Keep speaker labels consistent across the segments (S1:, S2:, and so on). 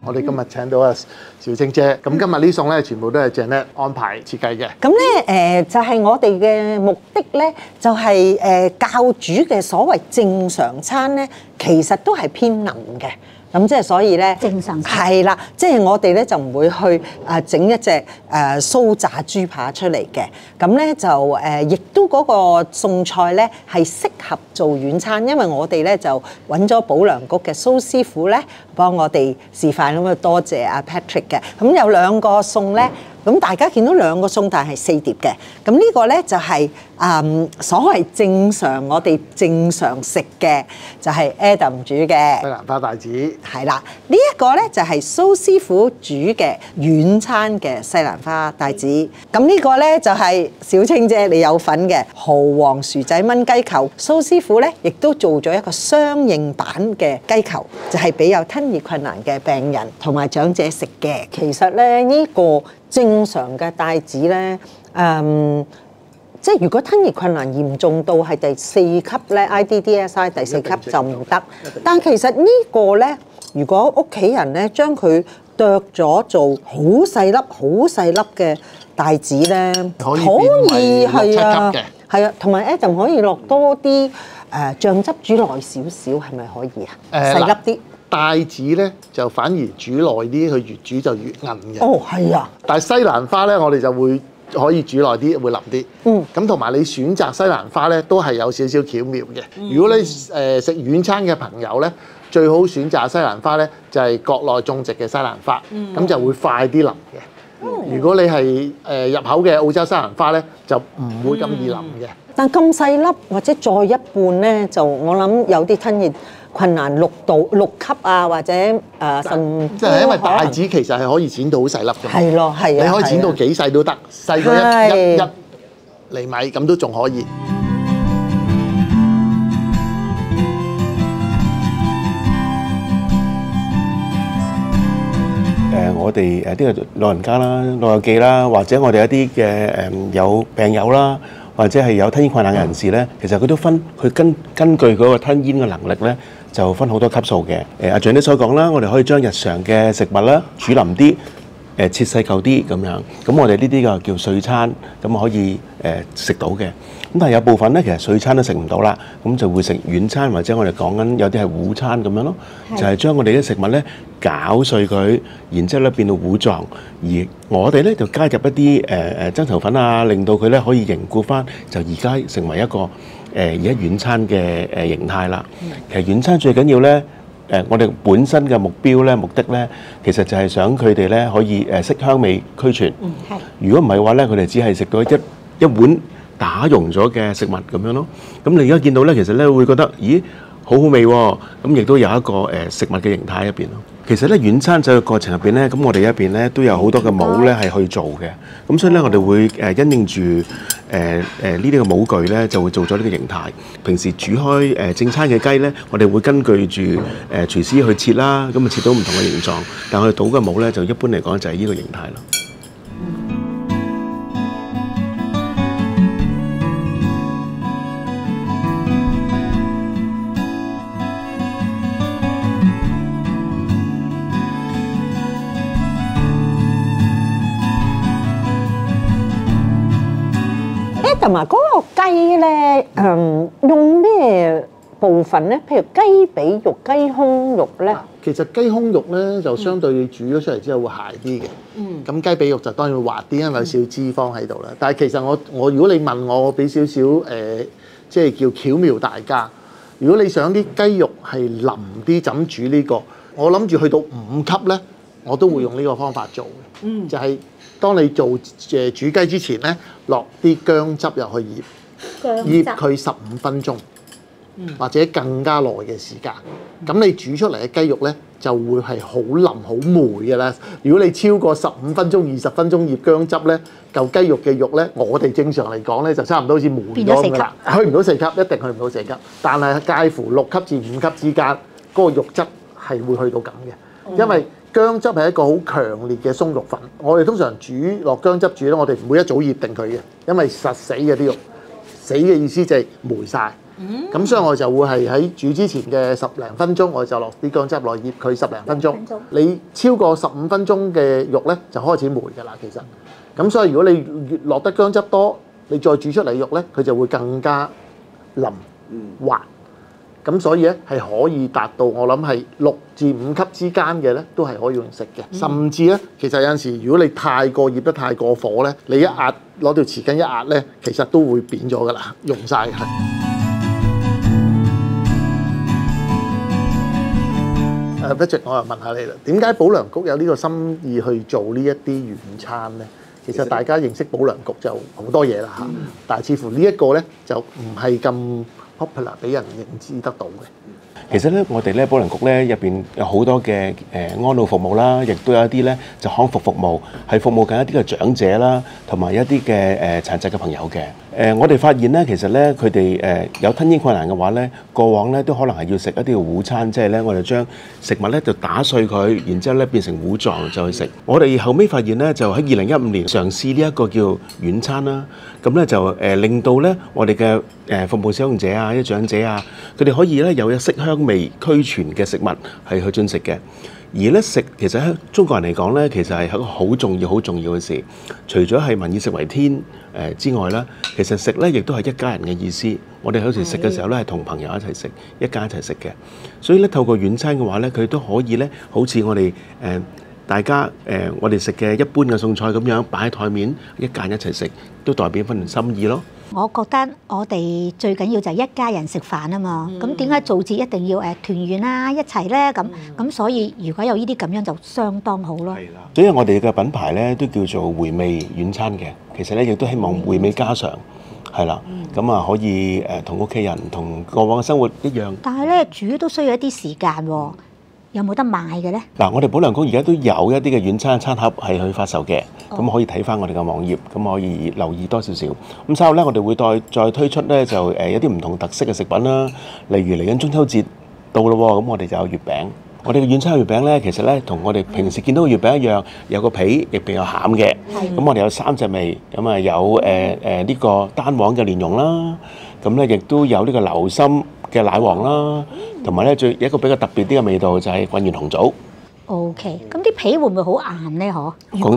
S1: 我哋今日請到阿小青姐，咁今日呢餸咧全部都係Jeanette安排設計嘅。
S2: 咁咧就係我哋嘅目的咧，就係教主嘅所謂正常餐咧，其實都係偏腍嘅。咁即係所以咧，
S3: 正常餐
S2: 係啦，即係我哋咧就唔會去整一隻酥炸豬扒出嚟嘅。咁咧就亦都嗰個餸菜咧係適合做軟餐，因為我哋咧就揾咗保良局嘅蘇師傅咧幫我哋示範，咁啊多謝阿 Patrick 嘅。咁有兩個餸咧。咁大家見到兩個餸，但係4碟嘅。咁呢個咧就係所謂正常我哋正常食嘅，就係 Adam 煮嘅
S1: 西蘭花帶子。
S2: 係啦，呢一個咧就係蘇師傅煮嘅軟餐嘅西蘭花帶子。咁呢個咧就係小青姐你有份嘅蠔皇薯仔炆雞球。蘇師傅咧亦都做咗一個相應版嘅雞球，就係俾有吞咽困難嘅病人同埋長者食嘅。其實咧呢個正常嘅帶子咧，即係如果吞咽困難嚴重到係第4級咧 ，IDDSI 第4級就唔得。但其實呢個咧，如果屋企人咧將佢剁咗做好細粒嘅帶子咧，
S1: 可以係啊，
S2: 係啊，同埋Adam可以落多啲醬汁煮耐少少，係咪可以啊？細粒啲。
S1: 帶子咧就反而煮耐啲，佢越煮就越韌嘅。
S2: 哦，係啊。但
S1: 係西蘭花咧，我哋就會可以煮耐啲，會腍啲。咁同埋你選擇西蘭花咧，都係有少少巧妙嘅。如果你食軟餐嘅朋友咧，最好選擇西蘭花咧，就係國內種植嘅西蘭花，咁就會快啲腍嘅。如果你係入口嘅澳洲西蘭花咧，就唔會咁易腍嘅。
S2: 但咁細粒或者再一半咧，就我諗有啲吞咽困難6級啊，或者甚
S1: 即係因為帶子其實係可以剪到好細粒嘅。
S2: 係咯，係啊，
S1: 你可以剪到幾細都得，細過一厘米咁都仲可以。
S4: 我哋啲老人家啦、老友記啦，或者我哋一啲嘅有病友啦，或者係有吞咽困難嘅人士咧，其實佢都分佢根據嗰個吞咽嘅能力咧，就分好多級數嘅。阿Jeanette所講啦，我哋可以將日常嘅食物啦煮腍啲，切細嚿啲咁樣。咁我哋呢啲就叫碎餐，咁可以食到嘅。咁但係有部分咧，其實碎餐都食唔到啦，咁就會食軟餐或者我哋講緊有啲係糊餐咁樣咯，就係將我哋啲食物咧攪碎佢，然之後咧變到糊狀，而我哋咧就加入一啲增稠粉啊，令到佢咧可以凝固翻，就而家成為一個而家軟餐嘅形態啦。其實軟餐最緊要咧，我哋本身嘅目標咧、目的咧，其實就係想佢哋咧可以色香味俱全。如果唔係嘅話咧，佢哋只係食到一碗打溶咗嘅食物咁樣咯。咁你而家見到咧，其實咧會覺得，咦，好好味喎！咁亦都有一個食物嘅形態入邊咯。其實咧軟餐製嘅過程入邊咧，咁我哋入邊咧都有好多嘅模咧係去做嘅。咁所以咧我哋會因應住呢啲嘅模具咧，就會做咗呢個形態。平時煮開正餐嘅雞咧，我哋會根據住廚師去切啦，咁啊切到唔同嘅形狀。但係我哋倒嘅模咧，就一般嚟講就係呢個形態咯。
S2: 同埋嗰個雞咧，用咩部分咧？譬如雞髀肉、雞胸肉咧。
S1: 其實雞胸肉咧就相對你煮咗出嚟之後會鞋啲嘅。咁雞髀肉就當然會滑啲，因為有少少脂肪喺度啦。但係其實我如果你問我，我俾少少即係叫巧妙大家。如果你想啲雞肉係腍啲，怎煮呢個？我諗住去到5級咧，我都會用呢個方法做嘅。就係當你做煮雞之前咧，落啲薑汁入去醃佢15分鐘，或者更加耐嘅時間。咁你煮出嚟嘅雞肉咧就會係好腍好霉嘅啦。如果你超過15分鐘、20分鐘醃薑汁咧，嚿雞肉嘅肉咧，我哋正常嚟講咧就差唔多好似霉咗咁啦。去唔到4級，一定去唔到4級。但係介乎6級至5級之間，嗰個肉質係會去到咁嘅，因為薑汁係一個好強烈嘅鬆肉粉。我哋通常煮落薑汁煮咧，我哋唔會一早醃定佢嘅，因為實死嘅啲肉。死嘅意思就係霉晒。咁所以我就會係喺煮之前嘅10零分鐘，我就落啲薑汁落醃佢10零分鐘。你超過15分鐘嘅肉咧，就開始霉㗎啦。其實，咁所以如果你越落得薑汁多，你再煮出嚟肉咧，佢就會更加腍滑。咁所以咧係可以達到我諗係6至5級之間嘅咧，都係可以用食嘅。甚至咧，其實有陣時如果你太過醃得太過火咧，你一壓攞條匙羹一壓咧，其實都會扁咗㗎啦，溶晒。Patrick，我又問下你啦，點解保良局有呢個心意去做呢一啲軟餐咧？其實大家認識保良局就好多嘢啦嚇，但係似乎呢一個咧就唔係咁 popular 俾人認知得到嘅。
S4: 其實咧，我哋咧保良局咧入邊有好多嘅安老服務啦，亦都有一啲咧就康復服務，係服務緊一啲嘅長者啦，同埋一啲嘅殘疾嘅朋友嘅。我哋發現咧，其實咧佢哋有吞嚥困難嘅話咧，過往咧都可能係要食一啲嘅糊餐，即係咧我哋將食物咧就打碎佢，然之後咧變成糊狀就去食。我哋後尾發現咧，就喺2015年嘗試呢一個叫軟餐啦，咁咧就令到咧我哋嘅服務使用者啊、啲長者啊，佢哋可以咧有色香味俱全嘅食物係去進食嘅。而咧食其實喺中國人嚟講咧，其實係一個好重要嘅事。除咗係民以食為天之外啦，其實食咧亦都係一家人嘅意思。我哋有時食嘅時候咧係同朋友一齊食，一家一齊食嘅。所以咧透過軟餐嘅話咧，佢都可以咧好似我哋大家我哋食嘅一般嘅餸菜咁樣擺喺台面，一家人一齊食，都代表份心意咯。
S3: 我覺得我哋最緊要就係一家人食飯啊嘛，咁點解做節一定要團圓啊一齊咧？咁所以如果有呢啲咁樣就相當好咯。係啦，
S4: 所以我哋嘅品牌咧都叫做回味軟餐嘅，其實咧亦都希望回味家常，係啦，咁啊可以同屋企人同過往嘅生活一樣。
S3: 但係咧煮都需要一啲時間喎。有冇得賣嘅咧？
S4: 嗱，我哋保良局而家都有一啲嘅軟餐餐盒係去發售嘅，咁可以睇翻我哋嘅網頁，咁可以留意多少少。咁稍後咧，我哋會再推出咧就一啲唔同特色嘅食品啦，例如嚟緊中秋節到咯喎，咁我哋就有月餅。我哋嘅軟餐月餅咧，其實咧同我哋平時見到嘅月餅一樣，有個皮，亦比較餡嘅。咁我哋有3隻味，咁啊有呢個單黃嘅蓮蓉啦，咁咧亦都有呢個流心嘅奶黃啦，同埋咧最一個比較特別啲嘅味道就係滾圓紅棗。
S3: OK，咁啲皮會唔會好硬咧？嗬？
S4: 講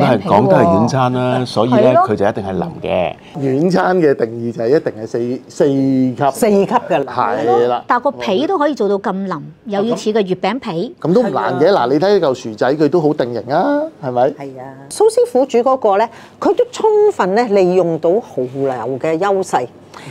S4: 得係軟餐啦，所以咧佢就一定係腍嘅。
S1: 軟餐嘅定義就係一定係四級
S2: 4級嘅啦，
S1: 係啦。
S3: 但個皮都可以做到咁腍，又要似個月餅皮。
S1: 咁都唔難嘅。嗱，你睇呢嚿薯仔，佢都好定型啊，係咪？
S2: 係啊，蘇師傅煮嗰個咧，佢都充分咧利用到蠔油嘅優勢，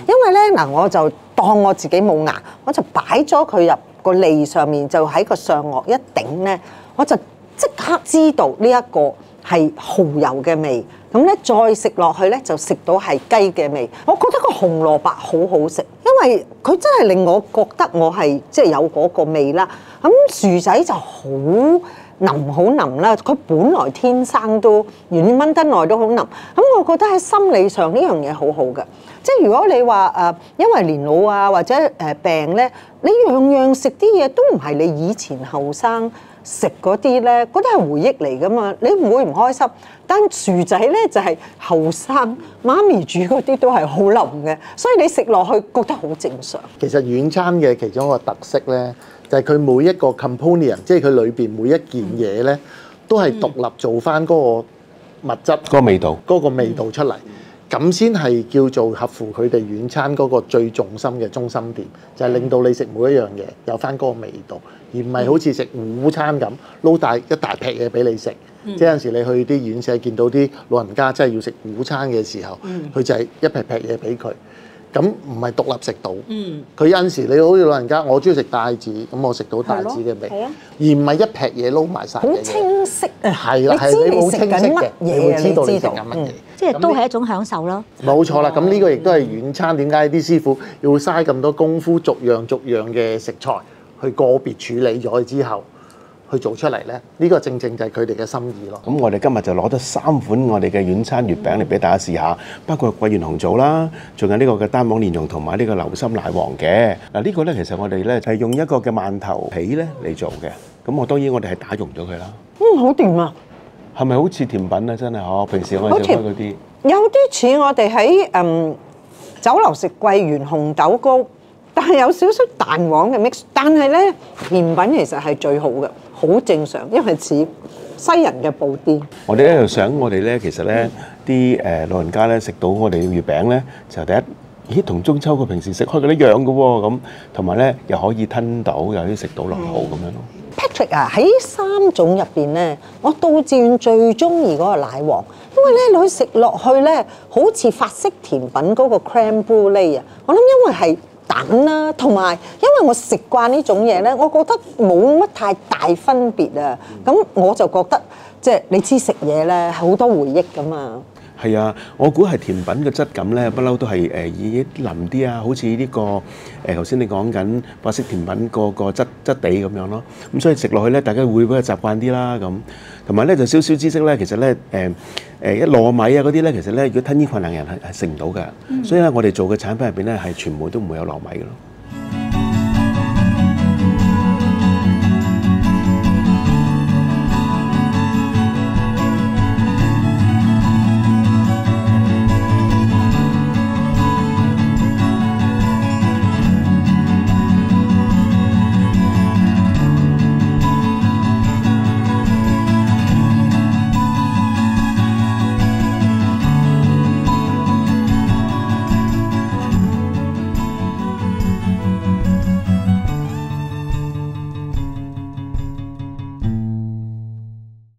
S2: 因為咧嗱，我就當我自己冇牙，我就擺咗佢入個脷上面，就喺個上顎一頂咧，我就即刻知道呢一個係蠔油嘅味。咁咧再食落去咧，就食到係雞嘅味。我覺得個紅蘿蔔好好食，因為佢真係令我覺得我係即係有嗰個味啦。咁薯仔就好腍好腍啦，佢本來天生都原燜得耐都好腍。咁我覺得喺心理上呢樣嘢好好嘅。即係如果你話因為年老啊或者病咧，你樣樣食啲嘢都唔係你以前後生食嗰啲咧，嗰啲係回憶嚟噶嘛，你唔會唔開心。但薯仔咧就係後生媽咪煮嗰啲都係好腍嘅，所以你食落去覺得好正常。
S1: 其實軟餐嘅其中一個特色咧，就係佢每一個 component，即係佢裏邊每一件嘢咧，都係獨立做翻嗰個物質、
S4: 嗰個味道、
S1: 嗰個味道出嚟。咁先係叫做合乎佢哋軟餐嗰個最重心嘅中心點，就係令到你食每一樣嘢有翻嗰個味道，而唔係好似食糊餐咁撈大一大劈嘢俾你食。即係有陣時你去啲院舍見到啲老人家真係要食糊餐嘅時候，佢就係一劈劈嘢俾佢，咁唔係獨立食到。佢有陣時你好似老人家，我中意食帶子，咁我食到帶子嘅味，而唔係一劈嘢撈埋晒。
S2: 好清晰啊！
S1: 係啦，係你好清晰嘅，你會知道你食緊乜嘢。
S3: 即係都係一種享受咯。
S1: 冇錯啦，咁呢個亦都係軟餐。點解啲師傅要嘥咁多功夫，逐樣嘅食材去個別處理咗之後去做出嚟咧？呢個正正就係佢哋嘅心意咯。
S4: 咁我哋今日就攞咗3款我哋嘅軟餐月餅嚟俾大家試下，包括桂圓紅棗啦，仲有呢個嘅單黃蓮蓉同埋呢個流心奶黃嘅。嗱呢個咧其實我哋咧係用一個嘅饅頭皮咧嚟做嘅。咁我當然我哋係打溶咗佢啦。
S2: 好掂啊！
S4: 係咪好似甜品啊？真係嗬！平時我哋食開嗰啲，
S2: 有啲似我哋喺酒樓食桂圓紅豆糕，但係有少少蛋黃嘅 mix。但係咧，甜品其實係最好嘅，好正常，因為似西人嘅布甸。
S4: 我哋咧就想我哋咧，其實咧啲老人家咧食到我哋嘅月餅咧，就第一，咦同中秋佢平時食開嘅一樣嘅喎，咁同埋咧又可以吞到，又可以食到落肚咁樣咯。
S2: Patrick 啊，喺3種入邊咧，我倒自願最中意嗰個奶黃，因為咧你食落去咧，好似法式甜品嗰個 crème brûlée啊。我諗因為係蛋啦，同埋因為我食慣呢種嘢咧，我覺得冇乜太大分別啊。咁我就覺得即係你知食嘢咧係好多回憶㗎嘛。
S4: 係啊，我估係甜品嘅質感咧，不嬲都係以腍啲啊，好似呢個頭先你講緊法式甜品個質地咁樣咯。咁所以食落去咧，大家會比較習慣啲啦咁。同埋咧就少少知識咧，其實咧一糯米啊嗰啲咧，其實咧如果吞嚥困難人係食唔到㗎。所以咧我哋做嘅產品入邊咧係全部都唔會有糯米㗎咯。